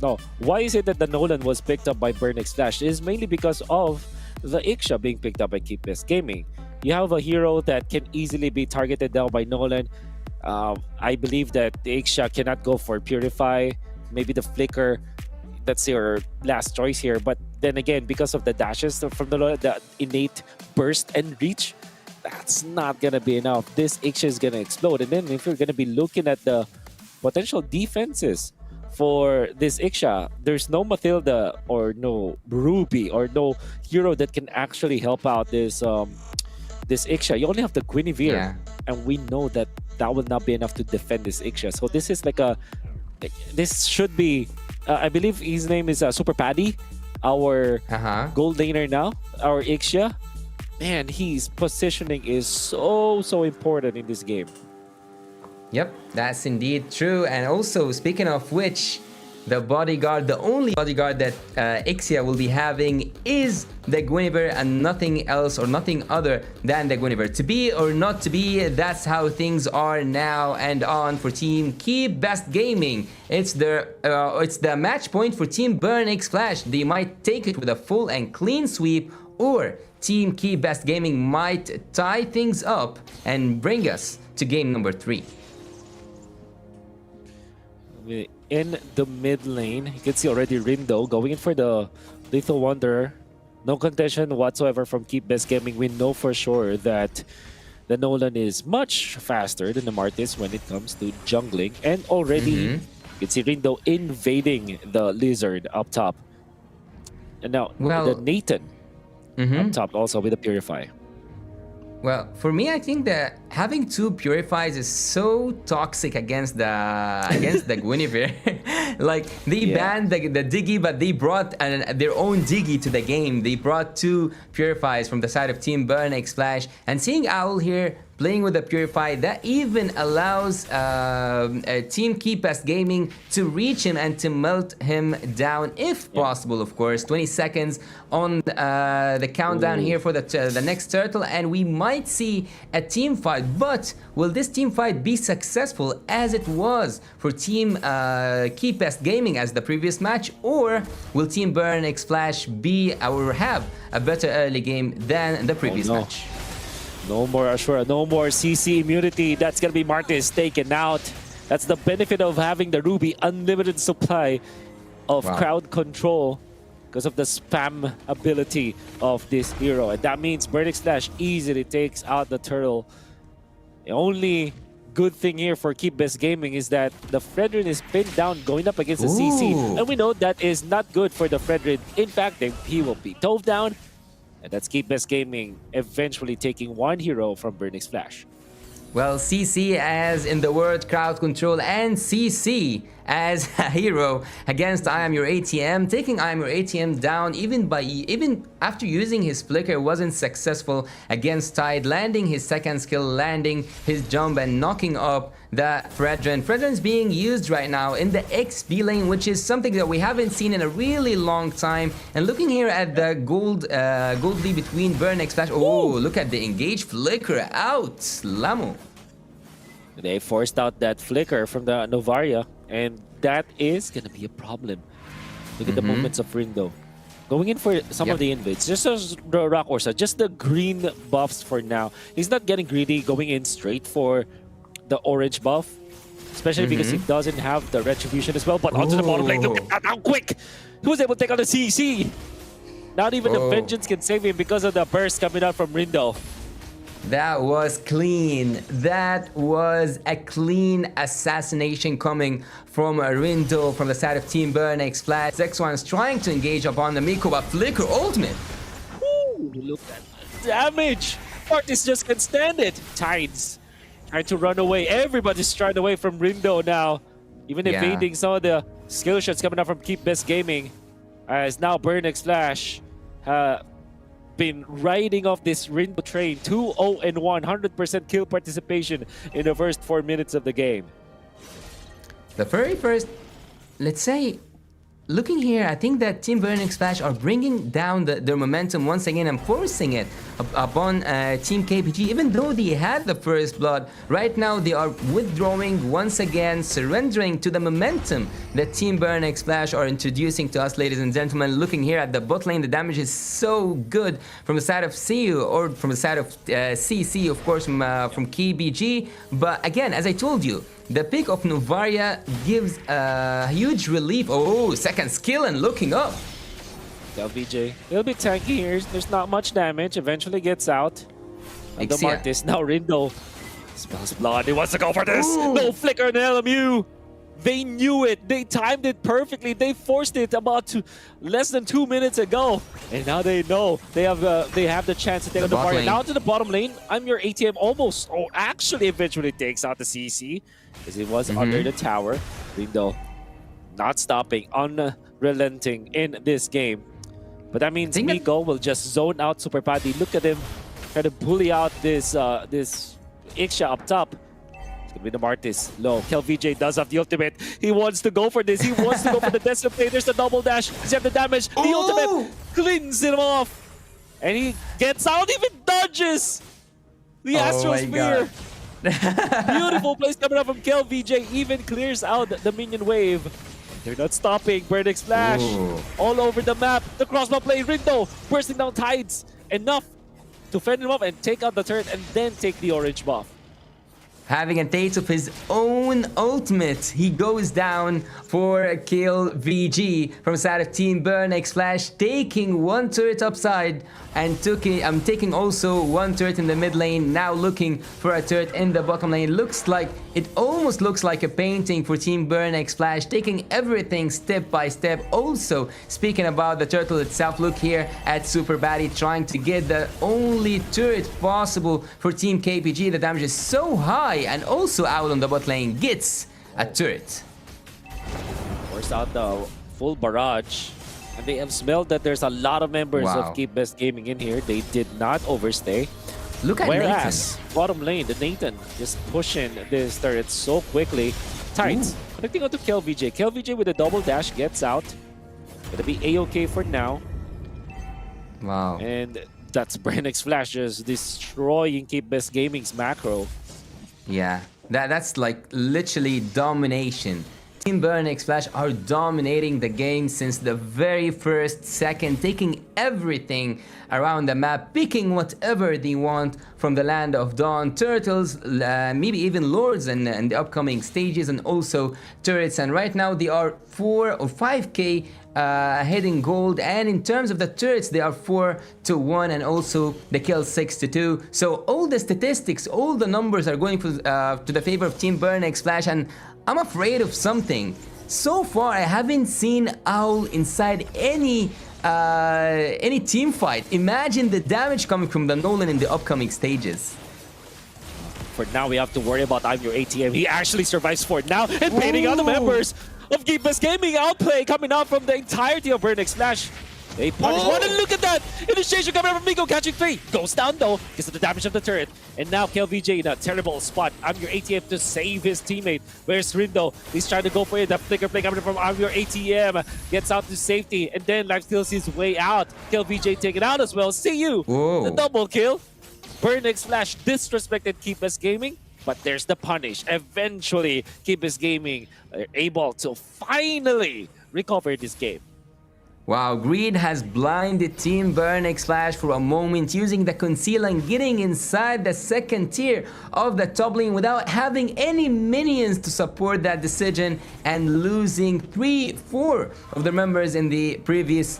No, why is it that the Nolan was picked up by Burnix Flash? It is mainly because of the Ixia being picked up by Keep Best Gaming. You have a hero that can easily be targeted down by Nolan. I believe that the Ixia cannot go for Purify. Maybe the Flicker, that's your last choice here. But then again, because of the dashes from the innate burst and reach, that's not gonna be enough. This Ixia is gonna explode. And then if you're gonna be looking at the potential defenses for this Ixia, there's no Matilda or no Ruby or no hero that can actually help out this Ixia. You only have the Guinevere, Yeah. and we know that that will not be enough to defend this Ixia. So this is this should be, I believe his name is Super Paddy, our gold laner now, our Ixia. Man, his positioning is so important in this game. Yep, that's indeed true. And also, speaking of which, the bodyguard, the only bodyguard that Ixia will be having is the Guinevere and nothing else or nothing other than the Guinevere. To be or not to be, that's how things are now and on for Team Keep Best Gaming. It's the match point for Team Burn X Flash. They might take it with a full and clean sweep, or Team Keep Best Gaming might tie things up and bring us to game number 3. In the mid lane, you can see already Rindo going in for the Lethal Wanderer. No contention whatsoever from Keep Best Gaming. We know for sure that the Nolan is much faster than the Martis when it comes to jungling. And already, you can see Rindo invading the Lizard up top. And now, the Nathan up top also with the Purify. Well, for me, I think that having 2 Purifies is so toxic against the Guinevere. Like, they banned the Diggy, but they brought their own Diggy to the game. They brought 2 Purifies from the side of Team Burn X Flash. And seeing Owl here playing with the Purify, that even allows Team Keep Best Gaming to reach him and to melt him down, if possible, of course. 20 seconds on the countdown here for the next turtle, and we might see a team fight. But will this team fight be successful as it was for Team Keep Best Gaming as the previous match, or will Team Burn X Flash be or have a better early game than the previous match? No more Ashura, no more CC immunity. That's going to be Martis taken out. That's the benefit of having the Ruby unlimited supply of crowd control because of the spam ability of this hero. And that means Burn X Flash easily takes out the turtle. The only good thing here for Keep Best Gaming is that the Fredrin is pinned down going up against the CC. And we know that is not good for the Fredrin. In fact, he will be dove down. And that's Keep Best Gaming eventually taking one hero from Burn X Flash. Well, CC as in the word crowd control, and CC as a hero against I Am Your ATM, taking I Am Your ATM down even after using his flicker wasn't successful against Tide, landing his second skill, landing his jump and knocking up the Fredrin. Fredrin's being used right now in the XP lane, which is something that we haven't seen in a really long time. And looking here at the gold lead between Burn X Flash. Oh, look at the engaged flicker out, Lamu. They forced out that flicker from the Novaria, and that is going to be a problem. Look at the movements of Rindo. Going in for some of the invades, just as the Rock Orsa, just the green buffs for now. He's not getting greedy, going in straight for the orange buff, especially because he doesn't have the Retribution as well. But onto the bottom lane, look at that, how quick! He was able to take out the CC! Not even the Vengeance can save him because of the burst coming out from Rindo. That was clean. That was a clean assassination coming from Rindo from the side of Team Burn X Flash. X1 is trying to engage upon the Miko, but Flicker ultimate. Ooh, look at the damage. Martis just can't stand it. Tides trying to run away. Everybody's trying away from Rindo now. Even evading some of the skill shots coming out from Keep Best Gaming. As now Burn X Flash been riding off this Rindo train. 2-0-1, 100% kill participation in the first 4 minutes of the game. The very first, let's say, looking here, I think that Team Burning Splash are bringing down their momentum once again and forcing it upon Team KPG. Even though they had the first blood, right now they are withdrawing once again, surrendering to the momentum that Team Burning Splash are introducing to us, ladies and gentlemen. Looking here at the bot lane, the damage is so good from the side of CU, or from the side of CC, of course, from KBG. But again, as I told you, the pick of Novaria gives a huge relief. Oh, second skill and looking up. LVJ, it'll be tanky here. There's not much damage. Eventually gets out. And the Martis, now Rindo smells blood. He wants to go for this. Ooh. No flicker in LMU. They knew it. They timed it perfectly. They forced it about less than 2 minutes ago. And now they know they have the chance to take out the Novaria. Now to the bottom lane. I'm your ATM almost, actually eventually takes out the CC. Because he was under the tower. Rindo not stopping, unrelenting in this game. But that means Miko will just zone out Super Paddy. Look at him try to bully out this Ixia up top. It's gonna be the Martis. Low. KelVJ does have the ultimate. He wants to go for this. He wants to go for the Desert Play. There's the double dash. Does he have the damage? The ultimate cleans him off. And he gets out, even dodges the Astral Spear. Beautiful plays coming up from KelVJ. Even clears out the minion wave. They're not stopping. Burning Splash all over the map. The crossbow play. Rindo bursting down tides. Enough to fend him off and take out the turret and then take the orange buff. Having a taste of his own ultimate, he goes down for KelVJ from side of Team Burning Splash, taking one turret upside and taking also one turret in the mid lane. Now looking for a turret in the bottom lane. It almost looks like a painting for Team Burning Splash, taking everything step by step. Also, speaking about the turtle itself, look here at Super Batty trying to get the only turret possible for Team KPG. The damage is so high, and also out on the bot lane gets a turret. Force out the full barrage. And they have smelled that there's a lot of members of Keep Best Gaming in here. They did not overstay. Look at Whereas, bottom lane, the Nathan just pushing this turret so quickly. Tights connecting onto KelVJ. KelVJ with a double dash gets out. Gonna be A-OK for now. Wow. And that's Brenix Flash just destroying Keep Best Gaming's macro. Yeah, that's like literally domination. Team Burning Splash are dominating the game since the very first second, taking everything around the map, picking whatever they want from the Land of Dawn, turtles, maybe even lords in the upcoming stages, and also turrets. And right now they are 4 or 5k ahead in gold, and in terms of the turrets they are 4-1, and also the kill 6-2. So all the statistics, all the numbers are going to the favor of Team Burning Splash, and I'm afraid of something. So far I haven't seen Owl inside any team fight. Imagine the damage coming from the Nolan in the upcoming stages. For now, we have to worry about I'm Your ATM. He actually survives for now and baiting out the members of Keep Best Gaming. Outplay coming out from the entirety of Burning Splash. They punish one, and look at that! Initiation coming out from Miko, catching 3. Goes down though, because of the damage of the turret. And now KelVJ in a terrible spot. I'm Your ATM to save his teammate. Where's Rindo? He's trying to go for it. That flicker play coming from I'm Your ATM. Gets out to safety, and then Life steals his way out. KelVJ taken out as well. See you! The double kill. Burning Splash disrespected Keep Best Gaming. But there's the punish. Eventually, Keep Best Gaming are able to finally recover this game. Wow, Greed has blinded Team Burning Splash for a moment, using the conceal and getting inside the second tier of the top lane without having any minions to support that decision, and losing 3-4 of the members in the previous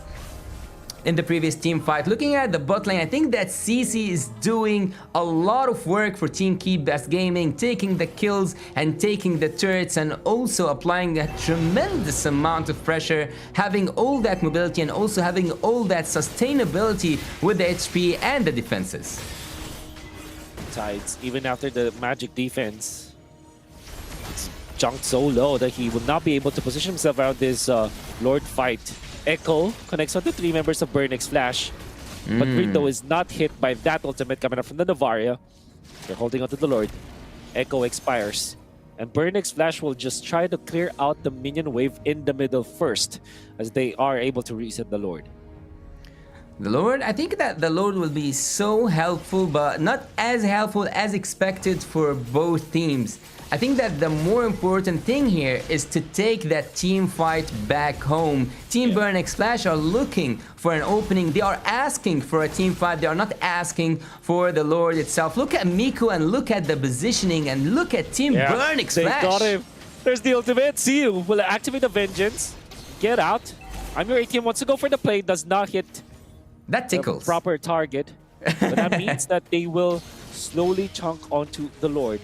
team fight. Looking at the bot lane, I think that CC is doing a lot of work for Team Keep Best Gaming, taking the kills and taking the turrets, and also applying a tremendous amount of pressure, having all that mobility and also having all that sustainability with the HP and the defenses. Tides, even after the magic defense, it's junked so low that he will not be able to position himself around this Lord fight. Echo connects on the 3 members of Burning Splash, but Rindo is not hit by that ultimate coming up from the Novaria. They're holding onto the Lord. Echo expires. And Burnix Flash will just try to clear out the minion wave in the middle first, as they are able to reset the Lord. The Lord, I think that the Lord will be so helpful, but not as helpful as expected for both teams. I think that the more important thing here is to take that team fight back home. Team Burnix Flash are looking for an opening. They are asking for a team fight. They are not asking for the Lord itself. Look at Miko and look at the positioning and look at Team Burnix Flash. They got him. There's the ultimate. See you. Will activate the Vengeance. Get out. I'm your ATM. Wants to go for the play. Does not hit That tickles. the proper target. But that means that they will slowly chunk onto the Lord.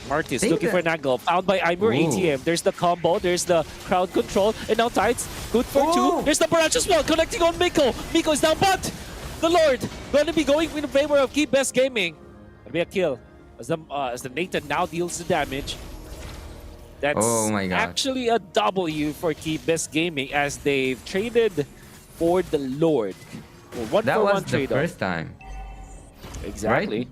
Martis looking for an angle. Found by Imur ATM. There's the combo. There's the crowd control. And now Tides. Good for two. There's the barrage as well. Connecting on Miko. Miko is down, but the Lord going to be going in favor of Keep Best Gaming. That'll be a kill. As the Nathan now deals the damage. That's actually a W for Keep Best Gaming as they've traded for the Lord. That was the first time. Exactly. Right?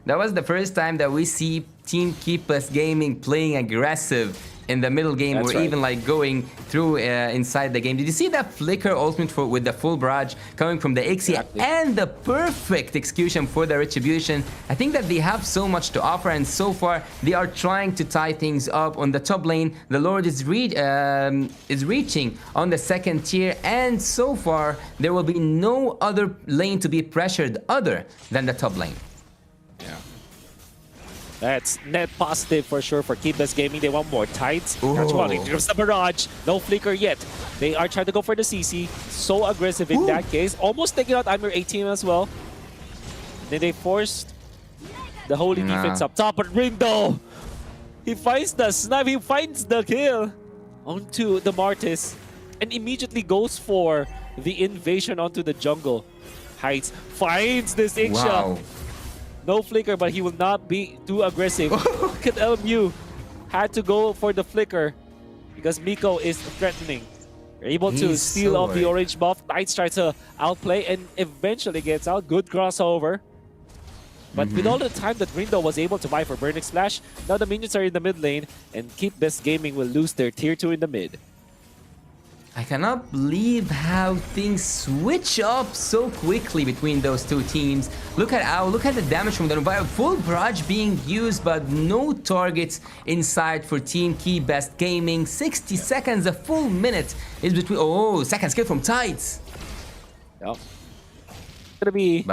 That was the first time that we see Team Keep Best Gaming playing aggressive in the middle game, or even like going through inside the game. Did you see that flicker ultimate with the full barrage coming from the Ixia and the perfect execution for the Retribution? I think that they have so much to offer, and so far they are trying to tie things up on the top lane. The Lord is reaching on the second tier, and so far there will be no other lane to be pressured other than the top lane. Yeah. That's net positive for sure for Keep Best Gaming. They want more Tides. There's the barrage. No flicker yet. They are trying to go for the CC. So aggressive in that case. Almost taking out Imur A-Team as well. Then they forced the Holy Defense up top. But Rindo, he finds the snipe. He finds the kill onto the Martis. And immediately goes for the invasion onto the jungle. Heights finds this Ixia. No flicker, but he will not be too aggressive. Look at LMU. Had to go for the flicker because Miko is threatening. They're able to steal off the orange buff. Knights tries to outplay and eventually gets out. Good crossover. But with all the time that Rindo was able to buy for Burnix Flash, now the minions are in the mid lane and Keep Best Gaming will lose their tier 2 in the mid. I cannot believe how things switch up so quickly between those two teams. Look at the damage from the Nubia. Full barrage being used, but no targets inside for Team Keep Best Gaming. 60 seconds, a full minute is between. Second skill from Tides. Yep. Gonna be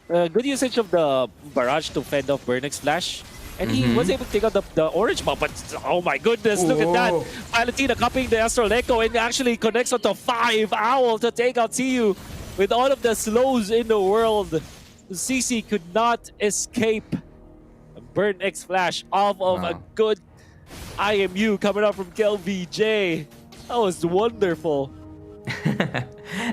good usage of the barrage to fend off Burnix Flash. And he was able to take out the orange buff, but oh my goodness, look at that. Valentina copying the Astral Echo and actually connects onto 5 Owl to take out CU. With all of the slows in the world, CC could not escape Burnix Flash off of a good IMU coming out from KelVJ. That was wonderful.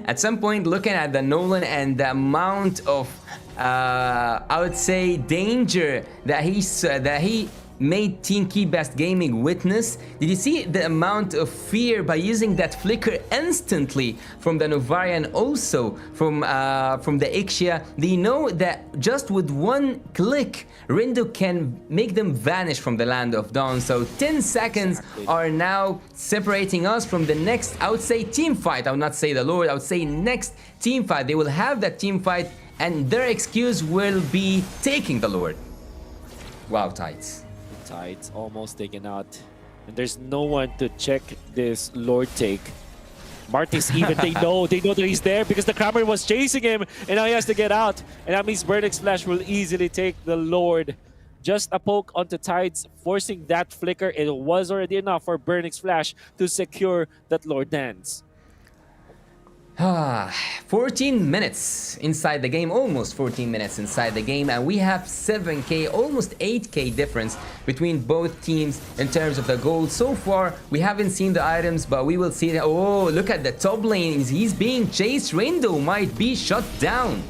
At some point, looking at the Nolan and the amount of I would say danger that he made Team Keep Best Gaming witness. Did you see the amount of fear by using that flicker instantly from the Novaria and also from the Ixia? They know that just with one click, Rindo can make them vanish from the Land of Dawn. So 10 seconds are now separating us from the next, I would say, team fight. I would not say the Lord, I would say next team fight. They will have that team fight and their excuse will be taking the Lord. Wow, Tides. Tides almost taken out. And there's no one to check this Lord take. Martis even, they know that he's there because the Kramer was chasing him and now he has to get out. And that means Burnix Flash will easily take the Lord. Just a poke onto Tides, forcing that flicker. It was already enough for Burnix Flash to secure that Lord dance. 14 minutes inside the game, almost 14 minutes inside the game, and we have 7k, almost 8k difference between both teams in terms of the gold. So far, we haven't seen the items, but we will see that. Oh, look at the top lane. He's being chased. Rindo might be shut down.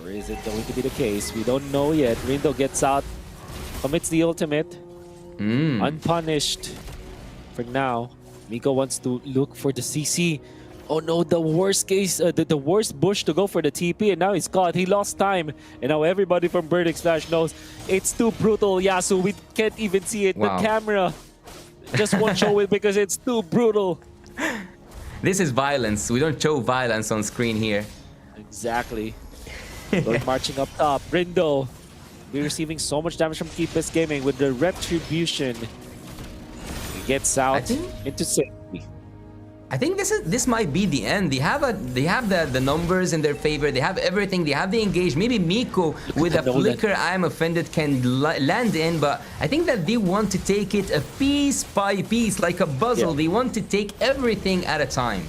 Or is it going to be the case? We don't know yet. Rindo gets out, commits the ultimate, unpunished for now. Miko wants to look for the CC. Oh no, the worst case, the worst bush to go for the TP, and now he's caught. He lost time, and now everybody from Burnix Flash knows it's too brutal, Yasu. We can't even see it. Wow. The camera just won't show it because it's too brutal. This is violence. We don't show violence on screen here. Exactly. Lord marching up top. Rindo, we're receiving so much damage from Keepus Gaming with the Retribution. He gets out into safety. I think this might be the end. They have the numbers in their favor. They have everything. They have the engage. Maybe Miko with a flicker I am offended can land in, but I think that they want to take it a piece by piece, like a puzzle. Yeah. They want to take everything at a time.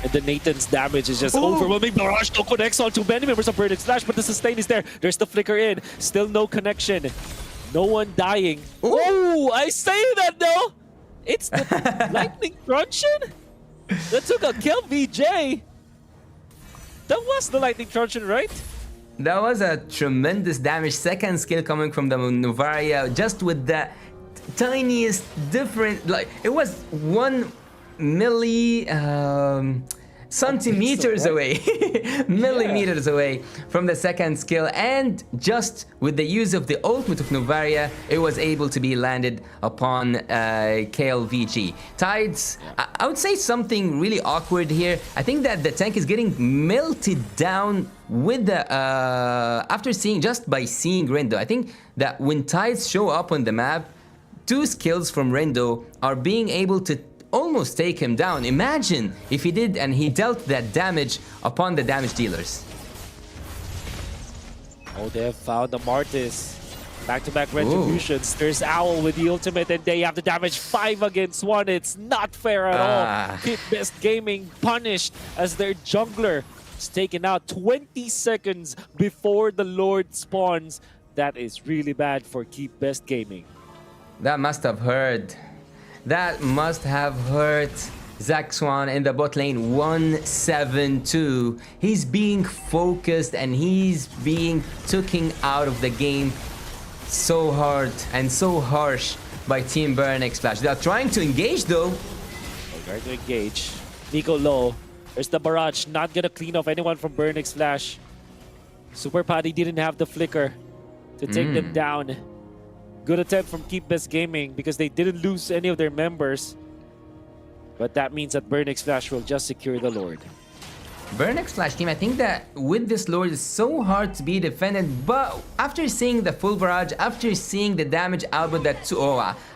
And the Nathan's damage is just overwhelming. Barrage no connects on too many members of Burnix Flash, but the sustain is there. There's the flicker in. Still no connection. No one dying. Oh, I say that though. It's the lightning truncheon that took a kill, VJ. That was the lightning truncheon, right? That was a tremendous damage. Second skill coming from the Novaria, just with the tiniest different, like it was 1 centimeters away, millimeters away from the second skill, and just with the use of the ultimate of Novaria, it was able to be landed upon KLVG. Tides, I would say something really awkward here. I think that the tank is getting melted down with the just by seeing Rindo. I think that when Tides show up on the map, 2 skills from Rindo are being able to almost take him down. Imagine if he did and he dealt that damage upon the damage dealers. Oh, they have found the Martis. Back-to-back retributions. There's Owl with the ultimate, and they have the damage 5 against 1. It's not fair at all. Keep Best Gaming punished as their jungler is taken out 20 seconds before the Lord spawns. That is really bad for Keep Best Gaming. That must have hurt. That must have hurt Zach Swan in the bot lane. 1-7-2. He's being focused and he's being taken out of the game so hard and so harsh by Team Burnix Flash. They're trying to engage though. They're trying to engage. Nico low. There's the barrage. Not gonna clean off anyone from Burnix Flash. Super Paddy didn't have the flicker to take them down. Good attempt from Keep Best Gaming because they didn't lose any of their members. But that means that Burnix Flash will just secure the Lord. Burnix Flash team, I think that with this Lord it's so hard to be defended, but after seeing the full barrage, after seeing the damage output that...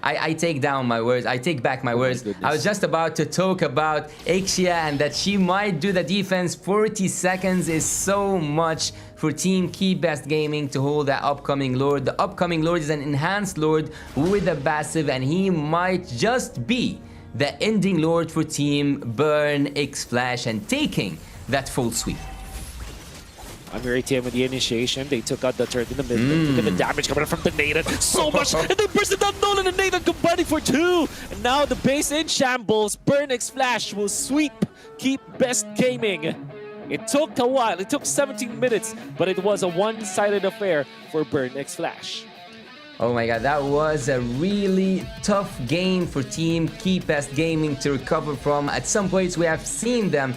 I take down my words, I take back my words. I was just about to talk about Ixia and that she might do the defense. 40 seconds is so much for Team Keep Best Gaming to hold that upcoming Lord. The upcoming Lord is an enhanced Lord with a passive, and he might just be the ending Lord for Team Burnix Flash and taking that full sweep. Under ATM with the initiation, they took out the turret in the middle. Look at the damage coming from the Nathan. So much! And they burst it down. Nolan and Nathan combining for 2. And now the base in shambles. Burnix Flash will sweep Keep Best Gaming. It took a while. It took 17 minutes, but it was a one-sided affair for Burnix Flash. Oh my god, that was a really tough game for Team Keep Best Gaming to recover from. At some points, we have seen them